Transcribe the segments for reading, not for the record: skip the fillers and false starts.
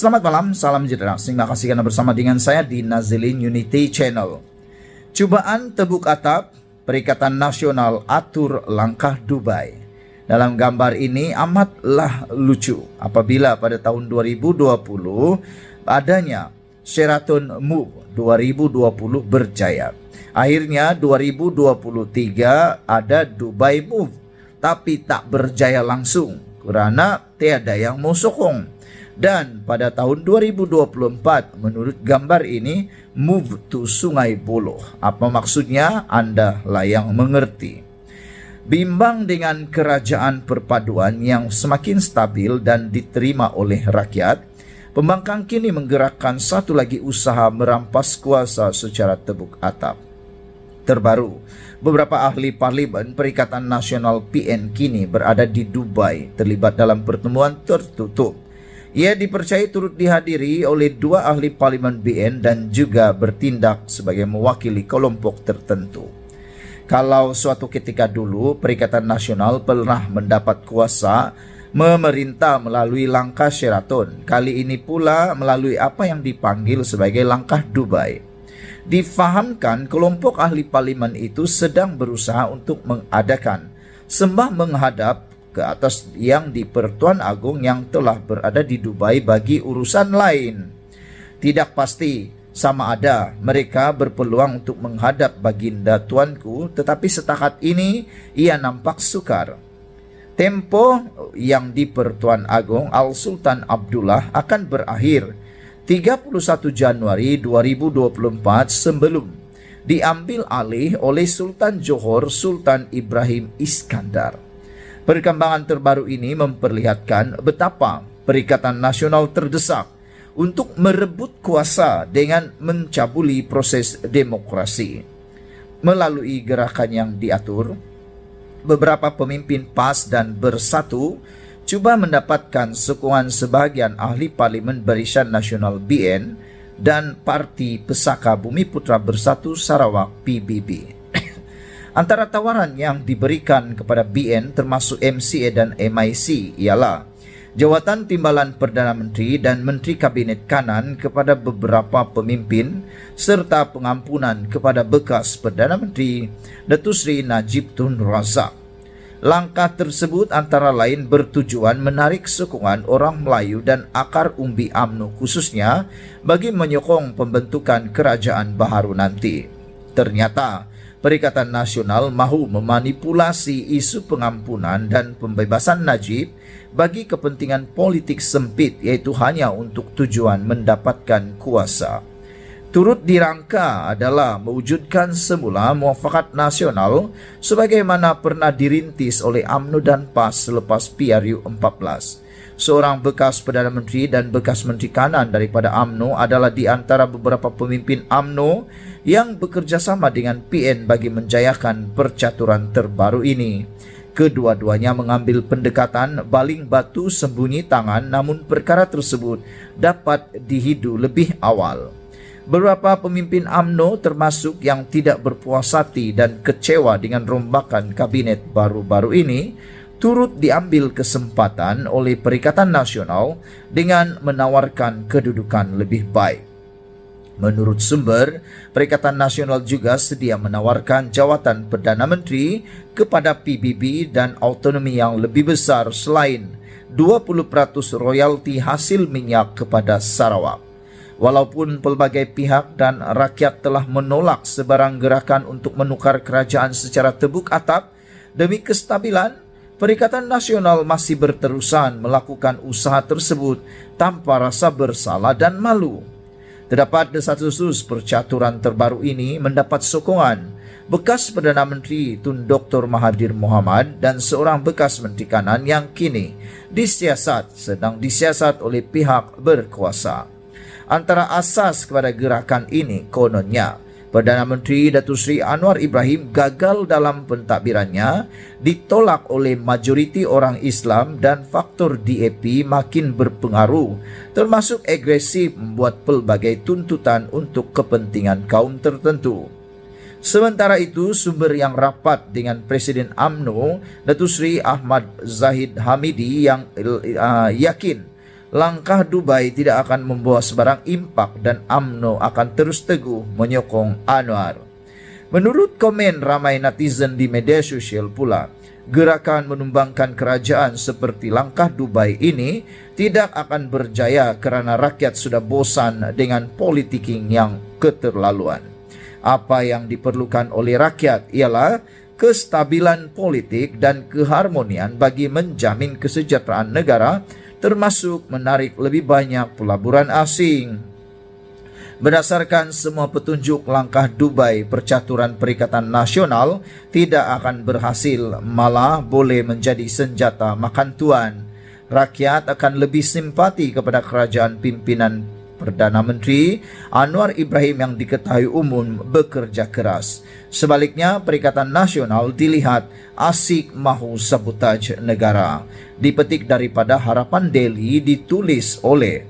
Selamat malam, salam sejahtera. Terima kasih karena bersama dengan saya di Nazilin Unity Channel. Cubaan tebuk atap, Perikatan Nasional atur langkah Dubai. Dalam gambar ini amatlah lucu apabila pada tahun 2020 adanya Sheraton Move 2020 berjaya. Akhirnya 2023 ada Dubai Move, tapi tak berjaya langsung karena tiada yang mau sokong. Dan pada tahun 2024 menurut gambar ini move to Sungai Buloh. Apa maksudnya? Anda lah yang mengerti. Bimbang dengan kerajaan perpaduan yang semakin stabil dan diterima oleh rakyat, pembangkang kini menggerakkan satu lagi usaha merampas kuasa secara tebuk atap. Terbaru, beberapa ahli parlimen Perikatan Nasional PN kini berada di Dubai terlibat dalam pertemuan tertutup. Ia dipercayai turut dihadiri oleh dua ahli parlimen BN dan juga bertindak sebagai mewakili kelompok tertentu. Kalau suatu ketika dulu Perikatan Nasional pernah mendapat kuasa memerintah melalui langkah Sheraton, kali ini pula melalui apa yang dipanggil sebagai langkah Dubai. Difahamkan kelompok ahli parlimen itu sedang berusaha untuk mengadakan sembah menghadap ke atas yang di Pertuan Agung yang telah berada di Dubai bagi urusan lain. Tidak pasti sama ada mereka berpeluang untuk menghadap baginda tuanku, tetapi setakat ini ia nampak sukar. Tempo yang di Pertuan Agung Al-Sultan Abdullah akan berakhir 31 Januari 2024 sebelum diambil alih oleh Sultan Johor Sultan Ibrahim Iskandar. Perkembangan terbaru ini memperlihatkan betapa Perikatan Nasional terdesak untuk merebut kuasa dengan mencabuli proses demokrasi. Melalui gerakan yang diatur, beberapa pemimpin PAS dan Bersatu coba mendapatkan sokongan sebagian ahli parlimen Barisan Nasional BN dan Parti Pesaka Bumi Putra Bersatu Sarawak PBB. Antara tawaran yang diberikan kepada BN termasuk MCA dan MIC ialah jawatan timbalan Perdana Menteri dan Menteri Kabinet Kanan kepada beberapa pemimpin serta pengampunan kepada bekas Perdana Menteri Datuk Seri Najib Tun Razak. Langkah tersebut antara lain bertujuan menarik sokongan orang Melayu dan akar umbi UMNO khususnya bagi menyokong pembentukan kerajaan baharu nanti. Ternyata Perikatan Nasional mahu memanipulasi isu pengampunan dan pembebasan Najib bagi kepentingan politik sempit, yaitu hanya untuk tujuan mendapatkan kuasa. Turut dirangka adalah mewujudkan semula muafakat nasional sebagaimana pernah dirintis oleh UMNO dan PAS selepas PRU 14. Seorang bekas Perdana Menteri dan bekas Menteri Kanan daripada UMNO adalah di antara beberapa pemimpin UMNO yang bekerja sama dengan PN bagi menjayakan percaturan terbaru ini. Kedua-duanya mengambil pendekatan baling batu sembunyi tangan, namun perkara tersebut dapat dihidu lebih awal. Beberapa pemimpin UMNO termasuk yang tidak berpuas hati dan kecewa dengan rombakan kabinet baru-baru ini turut diambil kesempatan oleh Perikatan Nasional dengan menawarkan kedudukan lebih baik. Menurut sumber, Perikatan Nasional juga sedia menawarkan jawatan Perdana Menteri kepada PBB dan autonomi yang lebih besar selain 20% royalti hasil minyak kepada Sarawak. Walaupun pelbagai pihak dan rakyat telah menolak sebarang gerakan untuk menukar kerajaan secara tebuk atap demi kestabilan, Perikatan Nasional masih berterusan melakukan usaha tersebut tanpa rasa bersalah dan malu. Terdapat desas-desus percaturan terbaru ini mendapat sokongan bekas Perdana Menteri Tun Dr. Mahathir Mohamad dan seorang bekas Menteri Kanan yang kini sedang disiasat oleh pihak berkuasa. Antara asas kepada gerakan ini kononnya Perdana Menteri Datuk Seri Anwar Ibrahim gagal dalam pentadbirannya, ditolak oleh majoriti orang Islam dan faktor DAP makin berpengaruh, termasuk agresif membuat pelbagai tuntutan untuk kepentingan kaum tertentu. Sementara itu, sumber yang rapat dengan Presiden UMNO, Datuk Seri Ahmad Zahid Hamidi yang yakin langkah Dubai tidak akan membawa sebarang impak dan UMNO akan terus teguh menyokong Anwar. Menurut komen ramai netizen di media sosial pula, gerakan menumbangkan kerajaan seperti langkah Dubai ini tidak akan berjaya karena rakyat sudah bosan dengan politiking yang keterlaluan. Apa yang diperlukan oleh rakyat ialah kestabilan politik dan keharmonian bagi menjamin kesejahteraan negara, termasuk menarik lebih banyak pelaburan asing. Berdasarkan semua petunjuk, langkah Dubai Percaturan Perikatan Nasional tidak akan berhasil, malah boleh menjadi senjata makan tuan. Rakyat akan lebih simpati kepada kerajaan pimpinan Perdana Menteri Anwar Ibrahim yang diketahui umum bekerja keras. Sebaliknya, Perikatan Nasional dilihat asik mahu sabotaj negara. Dipetik daripada Harapan Daily, ditulis oleh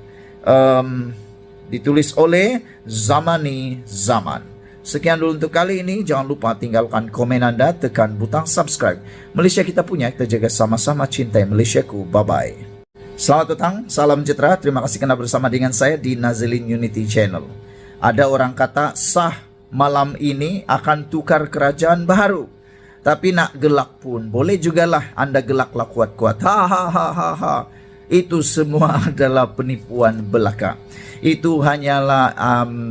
Zamani Zaman. Sekian dulu untuk kali ini. Jangan lupa tinggalkan komen Anda, tekan butang subscribe. Malaysia kita punya, kita jaga sama-sama, cintai Malaysiaku. Bye-bye. Selamat datang, salam sejahtera. Terima kasih kerana bersama dengan saya di Nazilin Unity Channel. Ada orang kata sah malam ini akan tukar kerajaan baru. Tapi nak gelak pun boleh jugalah Anda gelaklah kuat-kuat. Ha. Itu semua adalah penipuan belaka. Itu hanyalah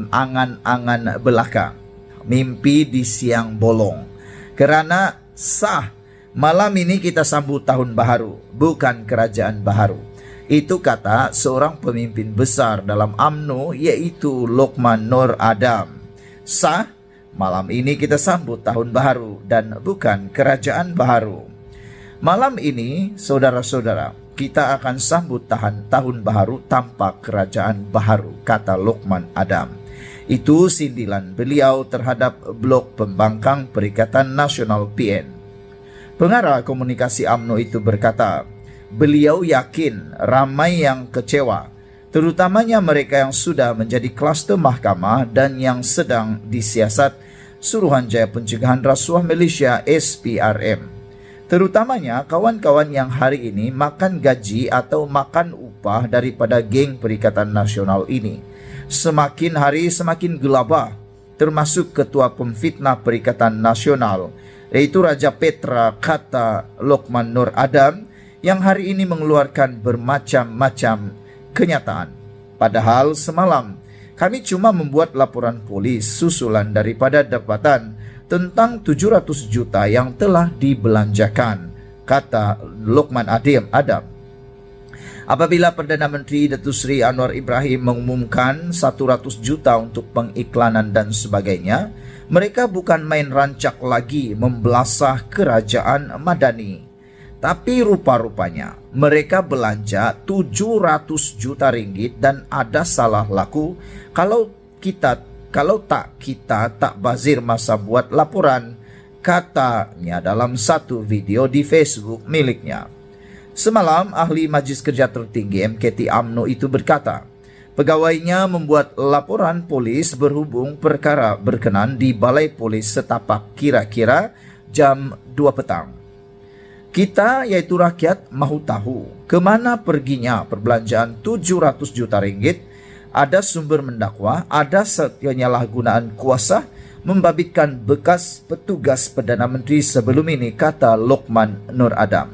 angan-angan belaka, mimpi di siang bolong. Kerana sah malam ini kita sambut tahun baru, bukan kerajaan baru. Itu kata seorang pemimpin besar dalam UMNO, yaitu Lokman Nur Adam. Sah malam ini kita sambut tahun baru dan bukan kerajaan baru. Malam ini saudara-saudara, kita akan sambut tahun baru tanpa kerajaan baru, kata Lokman Adam. Itu sindilan beliau terhadap blog pembangkang Perikatan Nasional PN. Pengarah komunikasi UMNO itu berkata, beliau yakin ramai yang kecewa, terutamanya mereka yang sudah menjadi kluster mahkamah dan yang sedang disiasat Suruhanjaya Pencegahan Rasuah Malaysia SPRM. Terutamanya kawan-kawan yang hari ini makan gaji atau makan upah daripada geng Perikatan Nasional ini. Semakin hari semakin gelabah, termasuk Ketua Pemfitnah Perikatan Nasional, yaitu Raja Petra, kata Lokman Nur Adam, yang hari ini mengeluarkan bermacam-macam kenyataan. Padahal semalam kami cuma membuat laporan polis susulan daripada dapatan tentang 700 juta yang telah dibelanjakan, kata Lokman Adam. Apabila Perdana Menteri Datuk Seri Anwar Ibrahim mengumumkan 100 juta untuk pengiklanan dan sebagainya, mereka bukan main rancak lagi membelasah kerajaan Madani. Tapi rupa-rupanya mereka belanja 700 juta ringgit dan ada salah laku kalau kita tak bazir masa buat laporan, katanya dalam satu video di Facebook miliknya. Semalam, ahli Majlis Kerja Tertinggi MKT UMNO itu berkata, pegawainya membuat laporan polis berhubung perkara berkenan di Balai Polis Setapak kira-kira jam 2 petang. Kita, yaitu rakyat, mahu tahu kemana perginya perbelanjaan 700 juta ringgit. Ada sumber mendakwa, ada penyalahgunaan kuasa membabitkan bekas petugas Perdana Menteri sebelum ini, kata Lokman Nur Adam.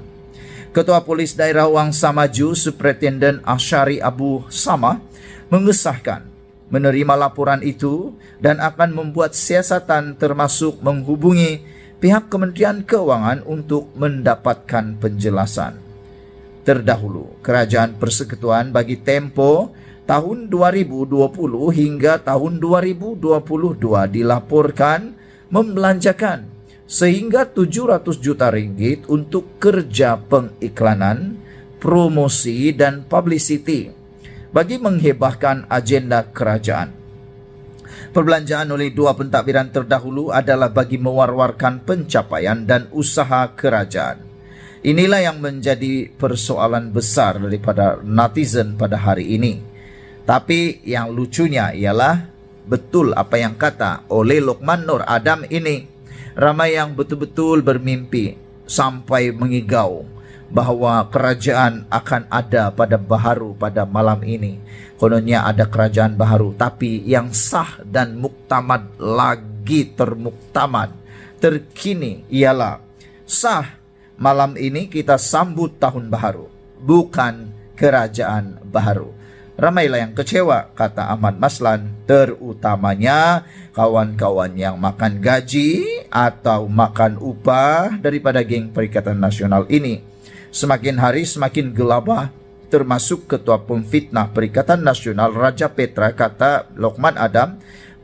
Ketua Polis Daerah Wangsa Maju, Superintendent Asyari Abu Samah, mengesahkan menerima laporan itu dan akan membuat siasatan termasuk menghubungi pihak Kementerian Keuangan untuk mendapatkan penjelasan. Terdahulu, Kerajaan Persekutuan bagi tempoh tahun 2020 hingga tahun 2022 dilaporkan membelanjakan sehingga 700 juta ringgit untuk kerja pengiklanan, promosi dan publicity bagi menghebahkan agenda kerajaan. Perbelanjaan oleh dua pentadbiran terdahulu adalah bagi mewar-warkan pencapaian dan usaha kerajaan. Inilah yang menjadi persoalan besar daripada netizen pada hari ini. Tapi yang lucunya ialah betul apa yang kata oleh Lokman Nur Adam ini. Ramai yang betul-betul bermimpi sampai mengigau bahwa kerajaan akan ada pada baharu pada malam ini. Kononnya ada kerajaan baharu, tapi yang sah dan muktamad lagi termuktamad terkini ialah sah. Malam ini kita sambut tahun baharu, bukan kerajaan baharu. Ramailah yang kecewa, kata Ahmad Maslan, terutamanya kawan-kawan yang makan gaji atau makan upah daripada geng Perikatan Nasional ini. Semakin hari semakin gelabah, termasuk ketua pemfitnah Perikatan Nasional Raja Petra, kata Lokman Adam,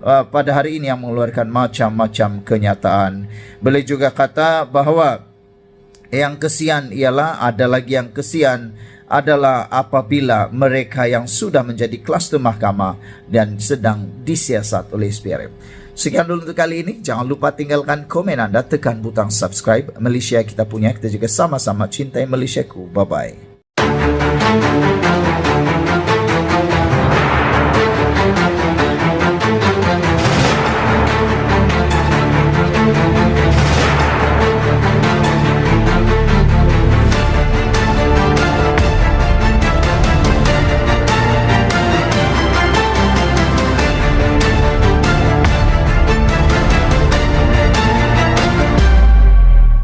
pada hari ini yang mengeluarkan macam-macam kenyataan. Beliau juga kata bahwa yang kesian ialah, ada lagi yang kesian adalah apabila mereka yang sudah menjadi kluster mahkamah dan sedang disiasat oleh SPRM. Sekian dulu untuk kali ini. Jangan lupa tinggalkan komen Anda, tekan butang subscribe. Malaysia kita punya, kita juga sama-sama cintai Malaysiaku. Bye-bye.